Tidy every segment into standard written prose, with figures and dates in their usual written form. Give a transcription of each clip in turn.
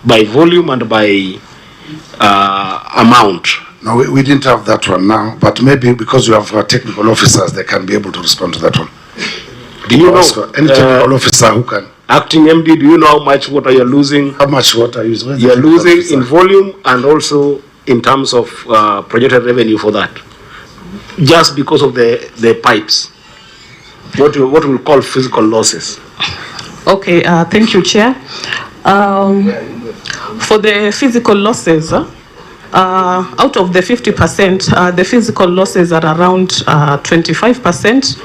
by volume and by amount. No, we didn't have that one now, but maybe because you have technical officers, they can be able to respond to that one. Do you know any technical officer who can? Acting MD, do you know how much water you're losing? How much water you're losing in volume and also in terms of projected revenue for that? Just because of the pipes. What we call physical losses. Okay, thank you, Chair. For the physical losses, out of the 50%, the physical losses are around 25%,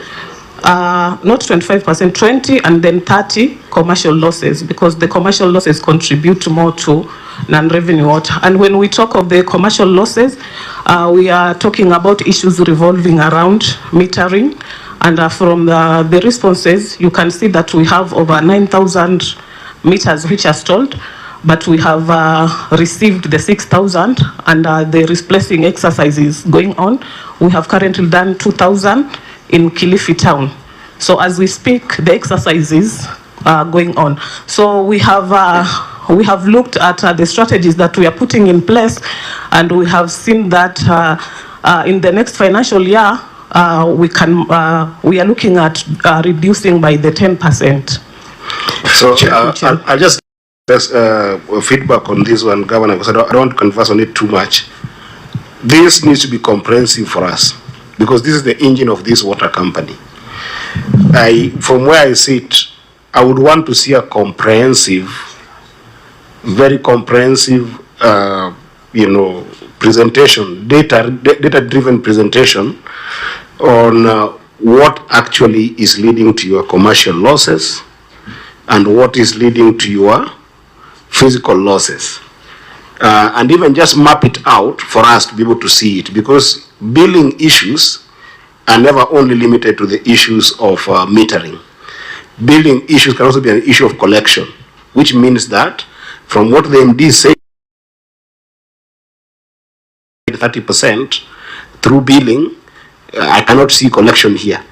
not 25%, 20, and then 30 commercial losses, because the commercial losses contribute more to non-revenue water. And when we talk of the commercial losses, we are talking about issues revolving around metering. And from the responses, you can see that we have over 9,000 meters which are stalled, but we have received the 6,000, and the replacing exercise is going on. We have currently done 2,000 in Kilifi town. So as we speak, the exercise is going on. So we have looked at the strategies that we are putting in place, and we have seen that in the next financial year, we are looking at reducing by the 10%. So I'll just feedback on this one, Governor, because I don't want to converse on it too much. This needs to be comprehensive for us, because this is the engine of this water company. From where I sit, I would want to see a comprehensive, very comprehensive, presentation, data-driven presentation on what actually is leading to your commercial losses and what is leading to your physical losses. And even just map it out for us to be able to see it, because billing issues are never only limited to the issues of metering. Billing issues can also be an issue of collection, which means that from what the MD said, 30% through billing, I cannot see collection here,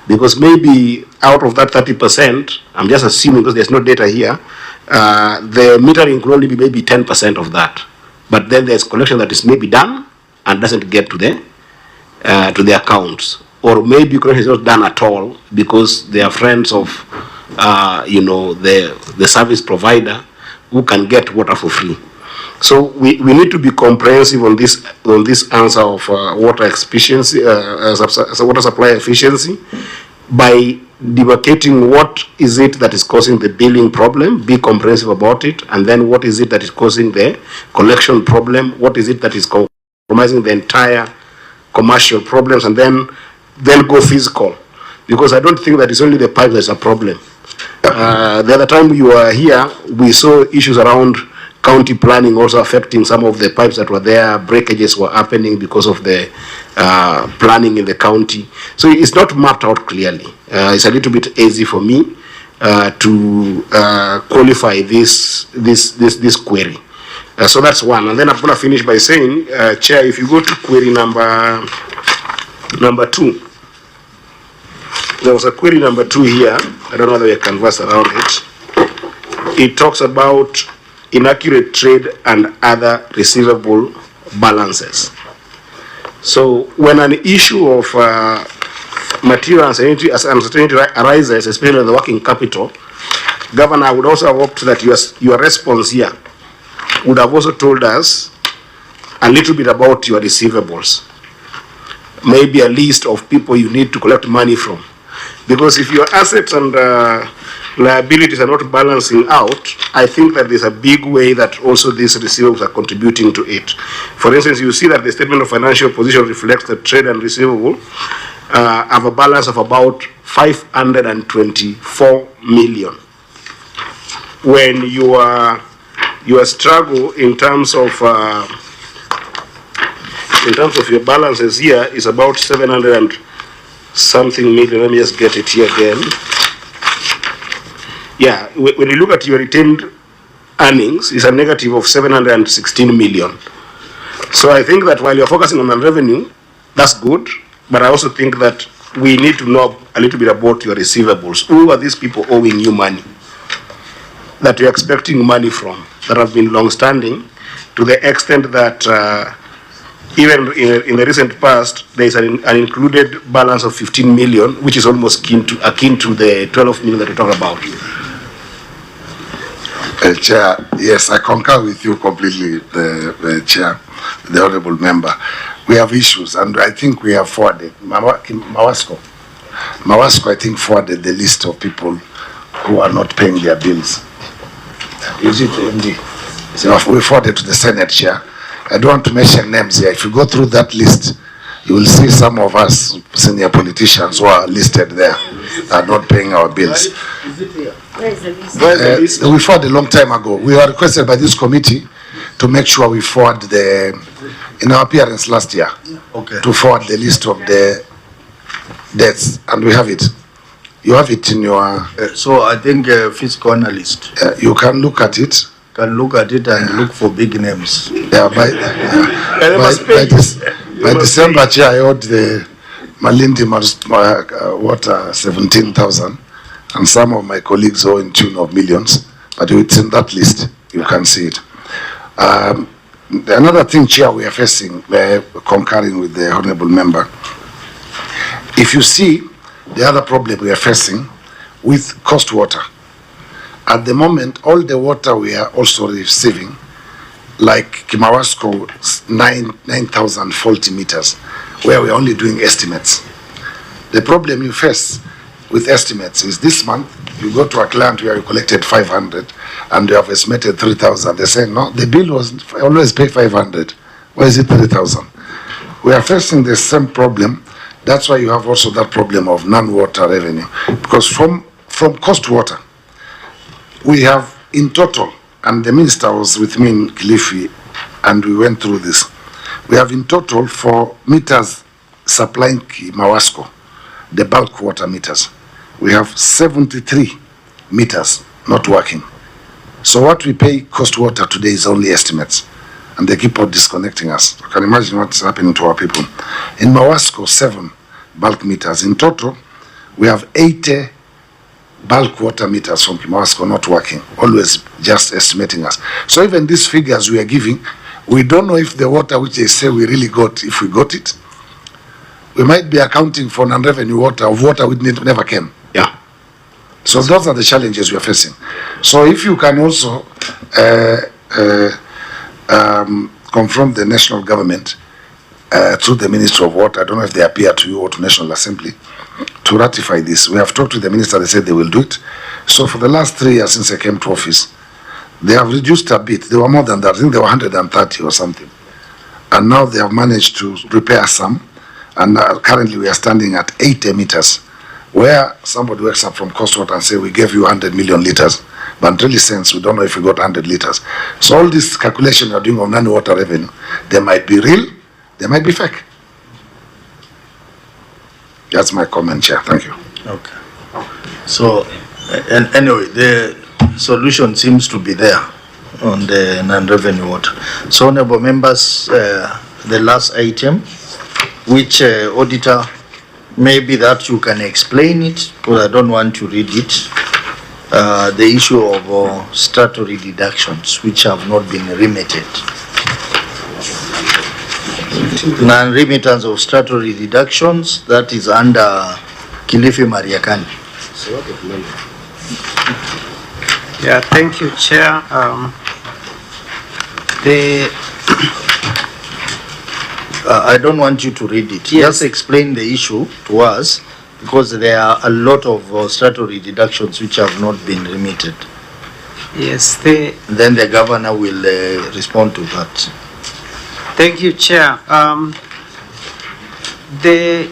because maybe out of that 30%, I'm just assuming because there's no data here, the metering could only be maybe 10% of that. But then there's collection that is maybe done and doesn't get to the accounts, or maybe collection is not done at all because they are friends of the service provider who can get water for free. So we need to be comprehensive on this answer of water efficiency, water supply efficiency, by demarcating what is it that is causing the billing problem, be comprehensive about it, and then what is it that is causing the collection problem, what is it that is compromising the entire commercial problems, and then go physical. Because I don't think that it's only the pipe that's a problem. The other time you were here, we saw issues around county planning also affecting some of the pipes that were there. Breakages were happening because of the planning in the county. So it's not mapped out clearly. It's a little bit easy for me to qualify this query. So that's one. And then I'm going to finish by saying, Chair, if you go to query number 2, there was a query number 2 here. I don't know whether we can converse around it. It talks about inaccurate trade and other receivable balances. So when an issue of material uncertainty arises, especially in the working capital, Governor, I would also have hoped that your response here would have also told us a little bit about your receivables. Maybe a list of people you need to collect money from. Because if your assets and liabilities are not balancing out, I think that there's a big way that also these receivables are contributing to it. For instance, you see that the statement of financial position reflects that trade and receivable have a balance of about 524 million. When your struggle in terms of your balances here is about 700 and something million. Let me just get it here again. Yeah, when you look at your retained earnings, it's a negative of 716 million. So I think that while you're focusing on the revenue, that's good, but I also think that we need to know a little bit about your receivables. Who are these people owing you money? that you're expecting money from that have been long-standing, to the extent that even in the recent past, there is an included balance of 15 million, which is almost akin to the 12 million that we talk about. Chair, yes, I concur with you completely, the Chair, the Honourable Member. We have issues, and I think we have forwarded. Mawasco, I think, forwarded the list of people who are not paying their bills. Is it MD? So we forwarded to the Senate, Chair. I don't want to mention names here. If you go through that list, you will see some of us senior politicians who are listed there are not paying our bills. Is it here? Where is the list? We forwarded a long time ago. We were requested by this committee to make sure we forward in our appearance last year, to forward the list of the deaths, and we have it. You have it in your... so I think fiscal analyst you can look at it. Can look at it and look for big names. Yeah, by December, Chair, I owed the Malindi water 17,000, and some of my colleagues owe in tune of millions, but it's in that list. You can see it. Another thing, Chair, we are facing, concurring with the Honourable Member, if you see the other problem we are facing with coast water, at the moment, all the water we are also receiving, like Kimawasco, 9,000 faulty meters, where we are only doing estimates. The problem you face with estimates is this month, you go to a client where you collected 500 and you have estimated 3,000. They say, no, the bill was, I always pay 500. Why is it 3,000? We are facing the same problem. That's why you have also that problem of non-water revenue. Because from coast water, we have in total, and the minister was with me in Kilifi, and we went through this. We have in total for meters supplying Mawasco, the bulk water meters. We have 73 meters not working. So what we pay coast water today is only estimates, and they keep on disconnecting us. You can imagine what's happening to our people. In Mawasco, 7 bulk meters. In total, we have 80 bulk water meters from Mawasco not working, always just estimating us. So even these figures we are giving, we don't know if the water which they say we really got, if we got it. We might be accounting for non-revenue water of water which never came. Yeah. So those are the challenges we are facing. So if you can also confront the national government through the Ministry of Water, I don't know if they appear to you or to National Assembly, to ratify this. We have talked to the minister, they said they will do it. So for the last 3 years since I came to office, they have reduced a bit. They were more than that. I think they were 130 or something. And now they have managed to repair some. And currently we are standing at 80 meters, where somebody wakes up from coast water and say, we gave you 100 million liters. But in really sense, we don't know if we got 100 liters. So all this calculation you're doing of non-water revenue, they might be real, they might be fake. That's my comment, Chair. Thank you. Okay. So, and anyway, the solution seems to be there on the non-revenue water. So, honourable members, the last item, which auditor, maybe that you can explain it, because I don't want to read it. The issue of statutory deductions, which have not been remitted. Non-remittance of statutory deductions, that is under Kilifi Mariakani. Yeah, thank you, Chair. I don't want you to read it. Yes. Just explain the issue to us, because there are a lot of statutory deductions which have not been remitted. Yes, Then the governor will respond to that. thank you, Chair. The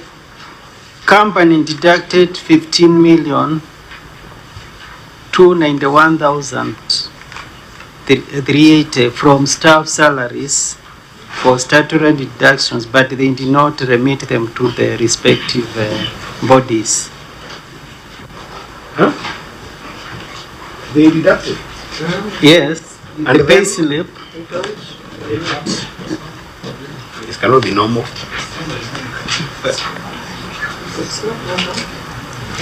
company deducted 15,291,380 from staff salaries for statutory deductions, but they did not remit them to the respective bodies. Huh? They deducted. Yes, And the pay slip. This cannot be normal.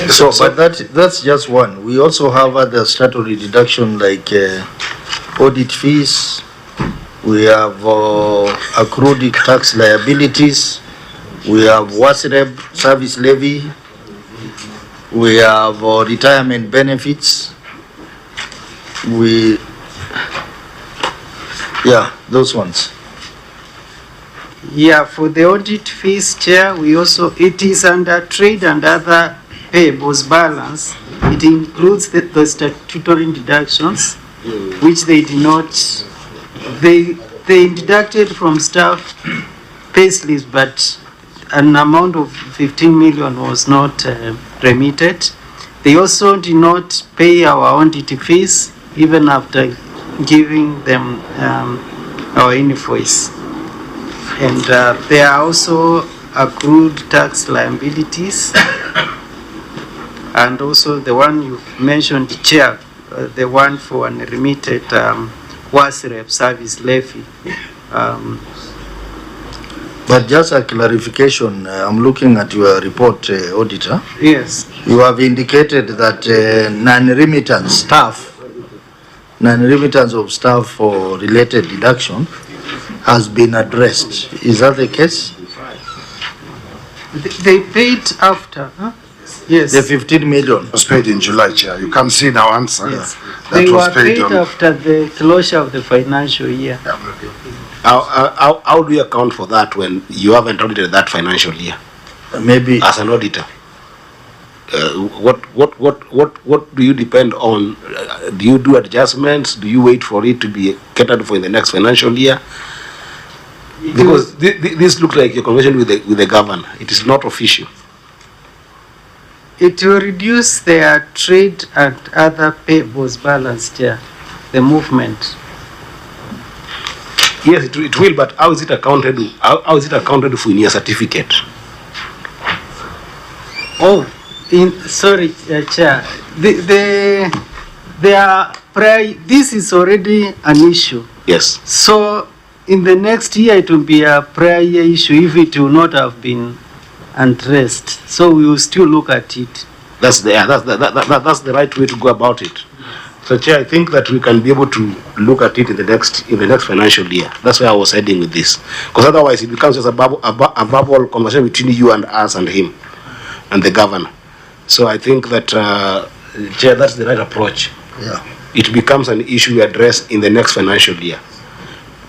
So, but that's just one. We also have other statutory deduction like audit fees. We have accrued tax liabilities. We have WASREB service levy. We have retirement benefits. Those ones. Yeah, for the audit fees, Chair, it is under trade and other payables balance. It includes the statutory deductions, which they did not, they deducted from staff payslips, but an amount of 15 million was not remitted. They also did not pay our audit fees, even after giving them our invoice. And there are also accrued tax liabilities, and also the one you mentioned, Chair, the one for unremitted WASREB service levy. But just a clarification, I'm looking at your report, Auditor. Yes. You have indicated that non-remittance of staff for related deduction has been addressed. Is that the case? They paid after, huh? Yes. The 15 million. Was paid in July, Chair. You can see in our answer. Yes. That They was were paid on. after the closure of the financial year. How do you account for that when you haven't audited that financial year Maybe. as an auditor? What do you depend on? Do you do adjustments? Do you wait for it to be catered for in the next financial year? Because this looks like your conversation with the governor. It is not official. It will reduce their trade and other payables balance, Chair, the movement. Yes, it will, but how is it accounted? How is it accounted for in your certificate? Oh, sorry, Chair. This is already an issue. Yes. So in the next year, it will be a prior year issue if it will not have been addressed. So we will still look at it. That's the right way to go about it. So, Chair, I think that we can be able to look at it in the next financial year. That's where I was heading with this, because otherwise it becomes just a verbal conversation between you and us and him, and the governor. So I think that, Chair, that's the right approach. Yeah. It becomes an issue we address in the next financial year.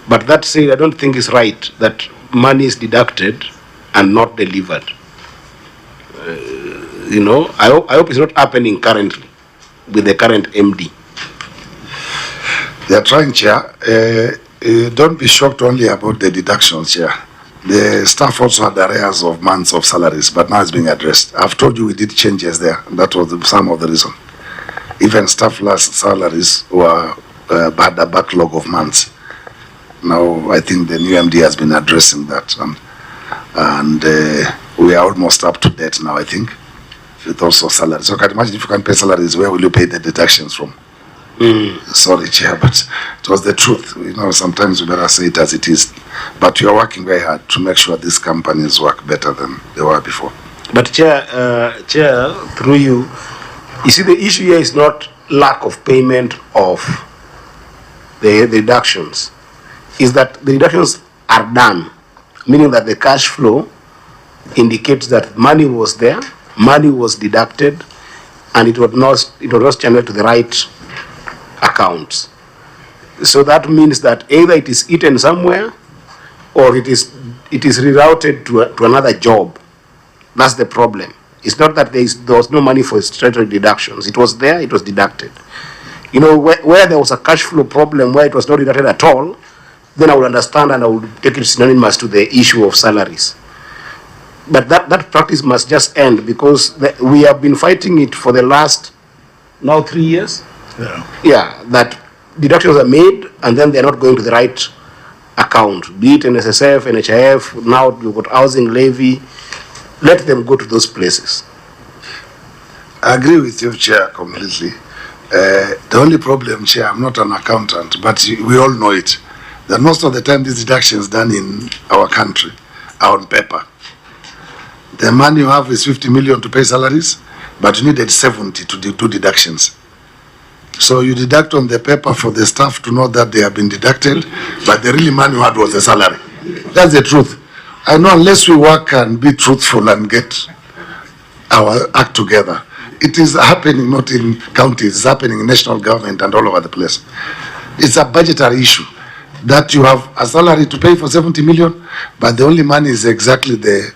But that said, I don't think it's right that money is deducted and not delivered. I hope it's not happening currently with the current MD. They are trying, Chair. Don't be shocked only about the deductions, Chair. The staff also had arrears of months of salaries, but now it's being addressed. I've told you we did changes there. That was some of the reason. Even staff last salaries were had a backlog of months. Now I think the new MD has been addressing that, and we are almost up to date now, I think, with also salaries. So can you imagine if you can pay salaries, where will you pay the deductions from? Sorry, Chair, but it was the truth. Sometimes we better say it as it is. But you are working very hard to make sure these companies work better than they were before. But Chair, through you, you see, the issue here is not lack of payment of the deductions. Is that the deductions are done, meaning that the cash flow indicates that money was there, money was deducted, and it was not channeled to the right accounts. So that means that either it is eaten somewhere or it is rerouted to another job. That's the problem. It's not that there was no money for statutory deductions. It was there, it was deducted. Where there was a cash flow problem where it was not deducted at all, then I would understand and I would take it synonymous to the issue of salaries. But that practice must just end, because we have been fighting it for the last now 3 years. Yeah, that deductions are made and then they're not going to the right account, be it NSSF, NHIF, now you've got housing levy. Let them go to those places. I agree with you, Chair, completely. The only problem, Chair, I'm not an accountant, but we all know it, that most of the time these deductions done in our country are on paper. The money you have is 50 million to pay salaries. but you needed 70 to do deductions. So you deduct on the paper for the staff to know that they have been deducted, but the really money you had was the salary. That's the truth. I know unless we work and be truthful and get our act together, it is happening not in counties, it's happening in national government and all over the place. It's a budgetary issue that you have a salary to pay for 70 million, but the only money is exactly the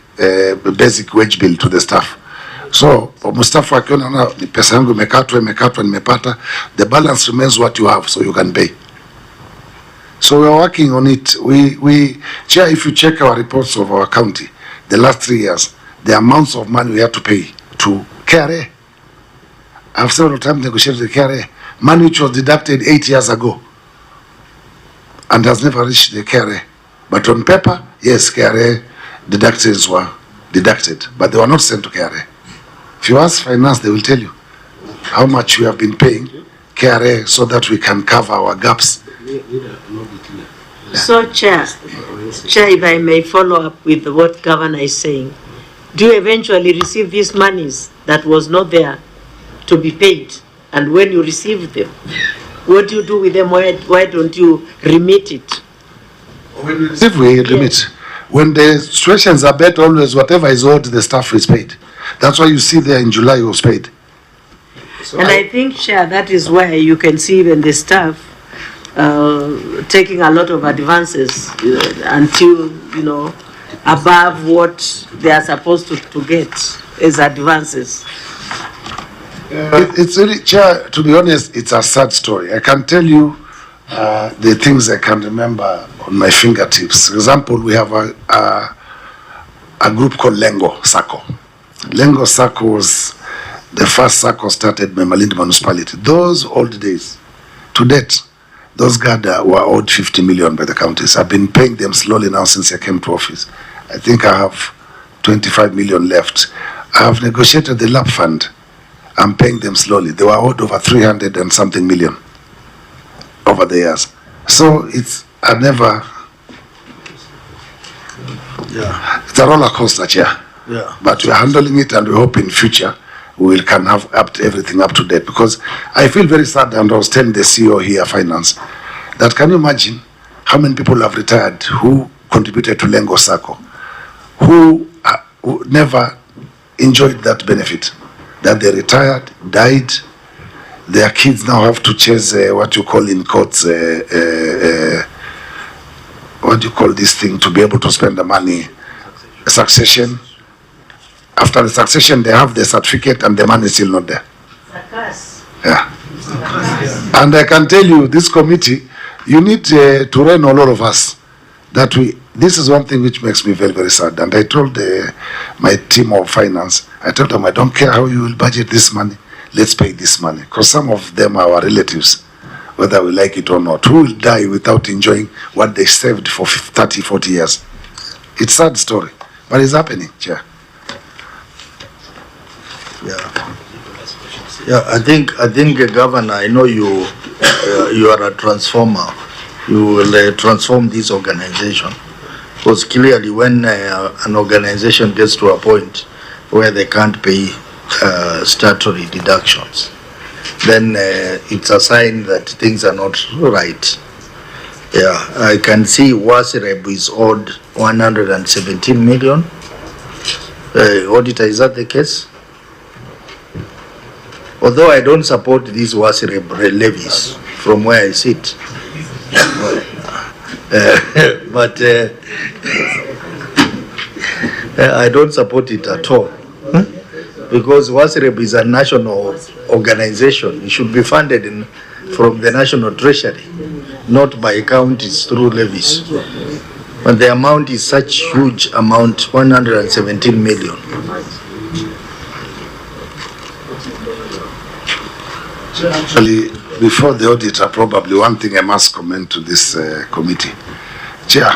basic wage bill to the staff. So Mustafa akiona na pesa yangu imekatwa nimepata, the balance remains what you have, so you can pay. So we are working on it. Chair, if you check our reports of our county, the last 3 years, the amounts of money we had to pay to KRA. I've several times negotiated the KRA, money which was deducted 8 years ago and has never reached the KRA. But on paper, yes, KRA deductions were deducted, but they were not sent to KRA. If you ask finance, they will tell you how much we have been paying KRA so that we can cover our gaps. So, Chair, if I may follow up with what Governor is saying, do you eventually receive these monies that was not there to be paid? And when you receive them, what do you do with them? Why don't you remit it? When we receive, we remit. When the situations are better, always whatever is owed, the staff is paid. That's why you see there in July it was paid. So and I think, Chair, that is where you can see even the staff taking a lot of advances until, above what they are supposed to get as advances. It's really, Chair, to be honest, it's a sad story. I can tell you the things I can remember on my fingertips. For example, we have a group called Lengo Sacco. Lengo Sacco was the first Sacco started by Malindi municipality. Those old days, to date, those guys were owed 50 million by the counties. I've been paying them slowly now since I came to office. I think I have 25 million left. I have negotiated the LAP fund. I'm paying them slowly. They were owed over 300 and something million over the years. So it's a never, it's a roller coaster, Chair. Yeah. But we're handling it, and we hope in future we can have everything up to date. Because I feel very sad, and I was telling the CEO here, Finance, that can you imagine how many people have retired who contributed to Lengo Sacco, who never enjoyed that benefit, that they retired, died, their kids now have to chase what you call in courts, what do you call this thing, to be able to spend the money, succession. After the succession, they have the certificate and the money is still not there. Yeah. And I can tell you, this committee, you need to train a lot of us. That this is one thing which makes me very, very sad. And I told my team of finance, I told them, I don't care how you will budget this money, let's pay this money. Because some of them are our relatives, whether we like it or not, who will die without enjoying what they saved for 30, 40 years. It's a sad story, but it's happening, Chair. Yeah, I think, Governor, I know you are a transformer. You will transform this organization, because clearly when an organization gets to a point where they can't pay statutory deductions, then it's a sign that things are not right. Yeah, I can see Wasireb is owed 117 million. Auditor, is that the case? Although I don't support these Wasireb levies from where I sit, but I don't support it at all, because Wasireb is a national organization. It should be funded from the national treasury, not by counties through levies. But the amount is such huge amount, 117 million. Actually, before the auditor, probably one thing I must comment to this committee. Chair,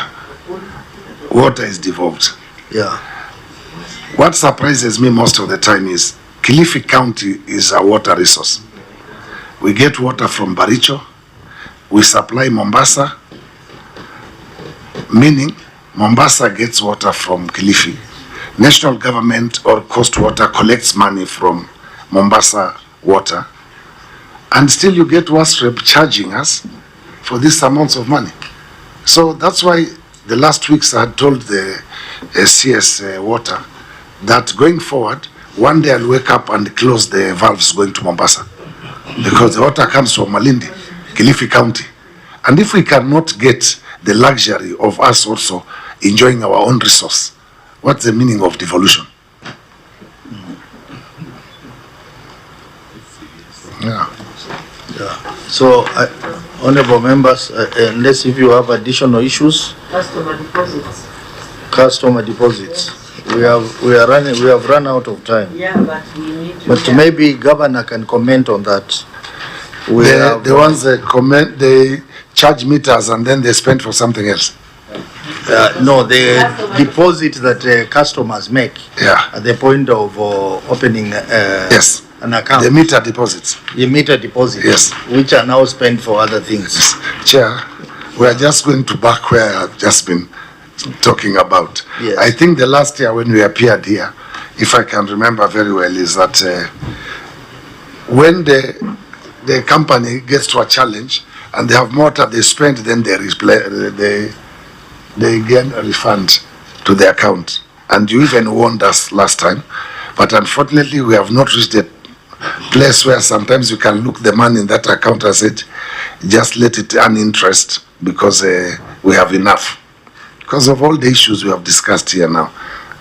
water is devolved. Yeah. What surprises me most of the time is Kilifi County is a water resource. We get water from Baricho, we supply Mombasa, meaning Mombasa gets water from Kilifi. National government or coast water collects money from Mombasa water, and still you get WASREB charging us for these amounts of money. So that's why the last weeks I had told the CS water that going forward, one day I'll wake up and close the valves going to Mombasa, because the water comes from Malindi, Kilifi County. And if we cannot get the luxury of us also enjoying our own resource, what's the meaning of devolution? Yeah. So, honorable members, unless if you have additional issues. Customer deposits. Customer deposits. We have run out of time. Yeah, but we need to. But maybe Governor can comment on that. The ones that comment, they charge meters and then they spend for something else. No, the deposit that customers make at the point of opening yes. an account. The meter deposits. The meter deposits. Yes. Which are now spent for other things. Yes. Chair, we are just going to back where I've just been talking about. Yes. I think the last year when we appeared here, if I can remember very well, is that when the company gets to a challenge and they have more that they spend, then they get a refund to the account. And you even warned us last time, but unfortunately we have not reached a place where sometimes you can look the money in that account and say, just let it earn interest because we have enough. Because of all the issues we have discussed here now.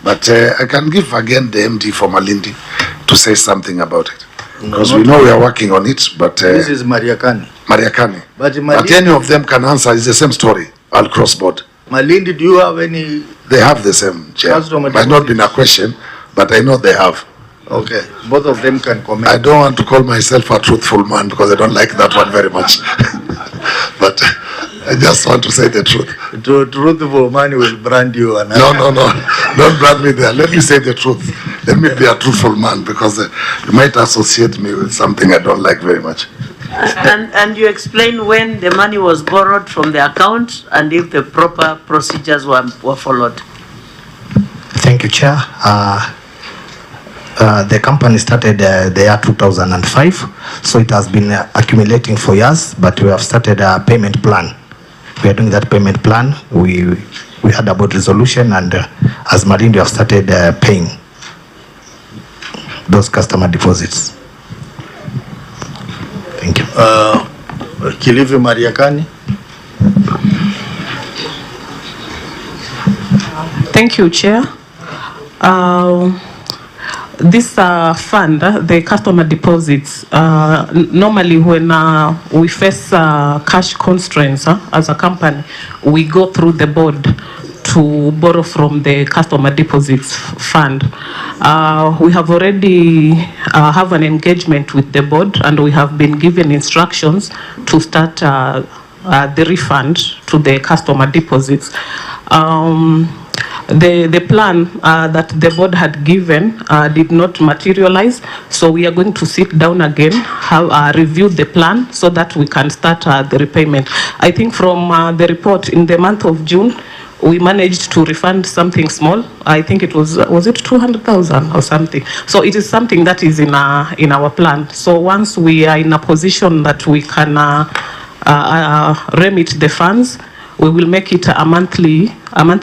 But I can give again the MD for Malindi to say something about it. Because we know we are working on it, but... this is Mariakani. Mariakani. But any of them can answer, it's the same story. I'll cross board. Malindi, do you have any... They have the same, Chair. Might not been a question, but I know they have. Okay, both of them can comment. I don't want to call myself a truthful man because I don't like that one very much. But I just want to say the truth. Truthful man will brand you. And no. Don't brand me there. Let me say the truth. Let me be a truthful man because you might associate me with something I don't like very much. And you explain when the money was borrowed from the account and if the proper procedures were followed. Thank you, Chair. The company started the year 2005, so it has been accumulating for years, but we have started a payment plan. We are doing that payment plan. We had a board resolution, and as Malindi, we have started paying those customer deposits. Thank you. Kilifi Mariakani. Thank you, Chair. This fund, the customer deposits, normally when we face cash constraints as a company, we go through the board to borrow from the customer deposits fund. We have already have an engagement with the board, and we have been given instructions to start the refund to the customer deposits. The plan that the board had given did not materialize, so we are going to sit down again, have review the plan so that we can start the repayment. I think from the report in the month of June, we managed to refund something small. I think it was it 200,000 or something? So it is something that is in our plan. So once we are in a position that we can remit the funds, we will make it a monthly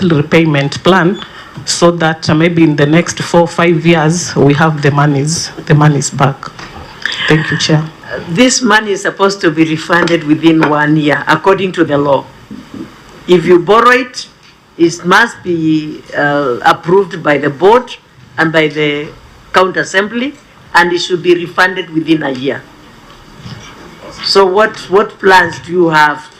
repayment plan, so that maybe in the next 4 or 5 years we have the monies back. Thank you, Chair. This money is supposed to be refunded within 1 year, according to the law. If you borrow it, it must be approved by the board and by the county assembly, and it should be refunded within a year. So what plans do you have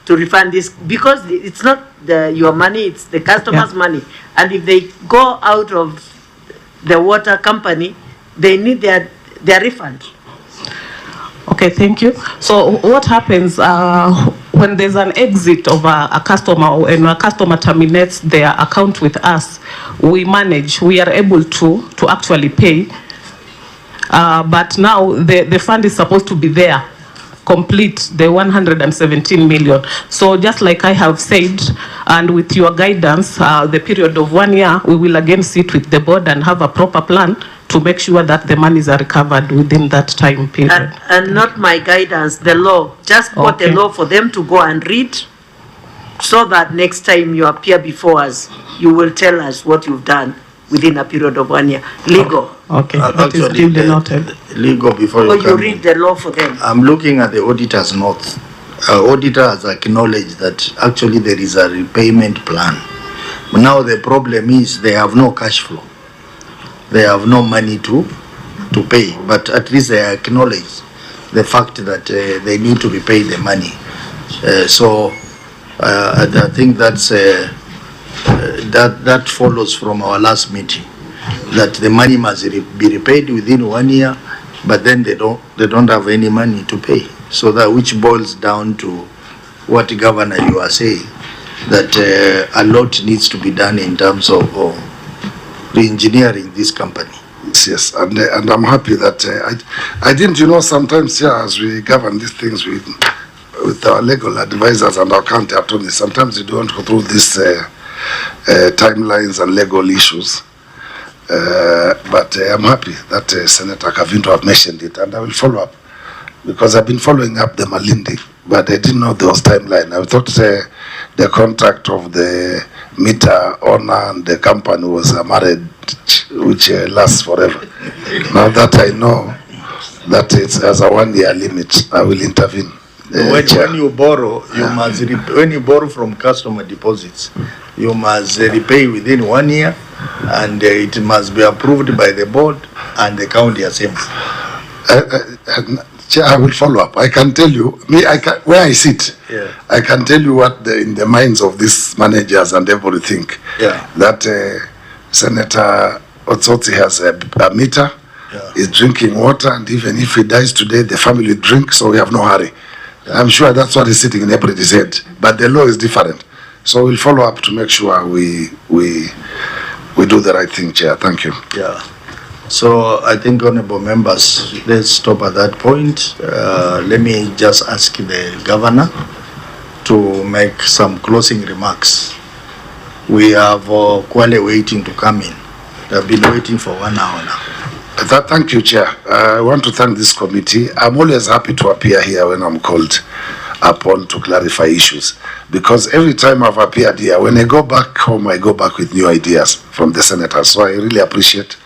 to refund this? Because it's not your money, it's the customer's money. And if they go out of the water company, they need their refund. Okay, thank you. So what happens when there's an exit of a customer, and a customer terminates their account with us, we are able to actually pay. But now the fund is supposed to be there, complete the 117 million. So just like I have said, and with your guidance, the period of 1 year, we will again sit with the board and have a proper plan to make sure that the monies are recovered within that time period. And not my guidance, the law. Just quote the law for them to go and read, so that next time you appear before us, you will tell us what you've done within a period of 1 year. Legal. Okay, that is duly noted. Legal before Or you you come read in. the law for them. I'm looking at the auditor's notes. Auditor has acknowledged that actually there is a repayment plan. But now the problem is they have no cash flow. They have no money to pay, but at least they acknowledge the fact that they need to repay the money. So I think that's that follows from our last meeting, that the money must be repaid within 1 year, but then they don't have any money to pay. So that, which boils down to what Governor you are saying, that a lot needs to be done in terms of re-engineering this company. Yes, and I'm happy that I didn't, sometimes as we govern these things with our legal advisors and our county attorneys, sometimes we don't go through these timelines and legal issues. But I'm happy that Senator Kavinto have mentioned it, and I will follow up, because I've been following up the Malindi, but I didn't know there was timeline. I thought the contract of the meter owner and the company was a marriage which lasts forever. Now that I know that it has a 1 year limit, I will intervene. When you borrow, you must when you borrow from customer deposits, you must repay within 1 year, and it must be approved by the board and the county assembly. Chair, I will follow up. I can tell you, where I sit, I can tell you what in the minds of these managers and everything. That Senator Otsoti has a meter, is drinking water, and even if he dies today, the family drink, so we have no hurry. I'm sure that's what is sitting in everybody's head, but the law is different. So we'll follow up to make sure we do the right thing, Chair. Thank you. Yeah. So I think, honorable members, let's stop at that point. Let me just ask the governor to make some closing remarks. We have Kwale waiting to come in. They've been waiting for 1 hour now. Thank you, Chair. I want to thank this committee. I'm always happy to appear here when I'm called upon to clarify issues, because every time I've appeared here, when I go back home, I go back with new ideas from the senators. So I really appreciate,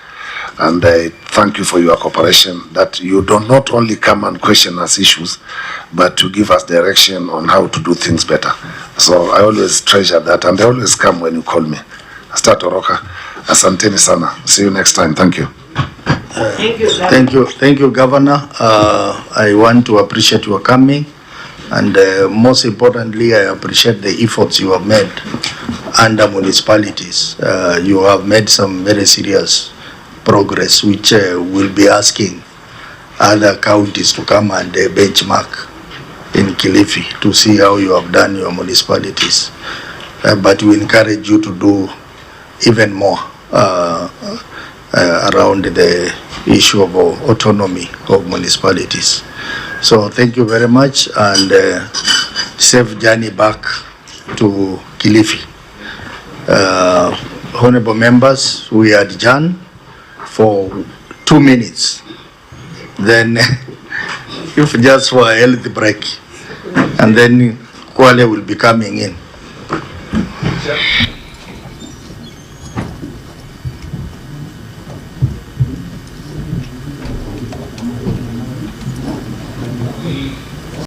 and I thank you for your cooperation, that you do not only come and question us issues, but to give us direction on how to do things better. So I always treasure that, and I always come when you call me. Start Oroka. Asanteni sana. See you next time. Thank you. Thank you, Governor. I want to appreciate your coming, and most importantly, I appreciate the efforts you have made under municipalities. You have made some very serious progress, which will be asking other counties to come and benchmark in Kilifi to see how you have done your municipalities. But we encourage you to do even more around the issue of autonomy of municipalities. So thank you very much, and safe journey back to Kilifi. Honorable members, we adjourn for 2 minutes. Then if just for a healthy break, and then Kwale will be coming in.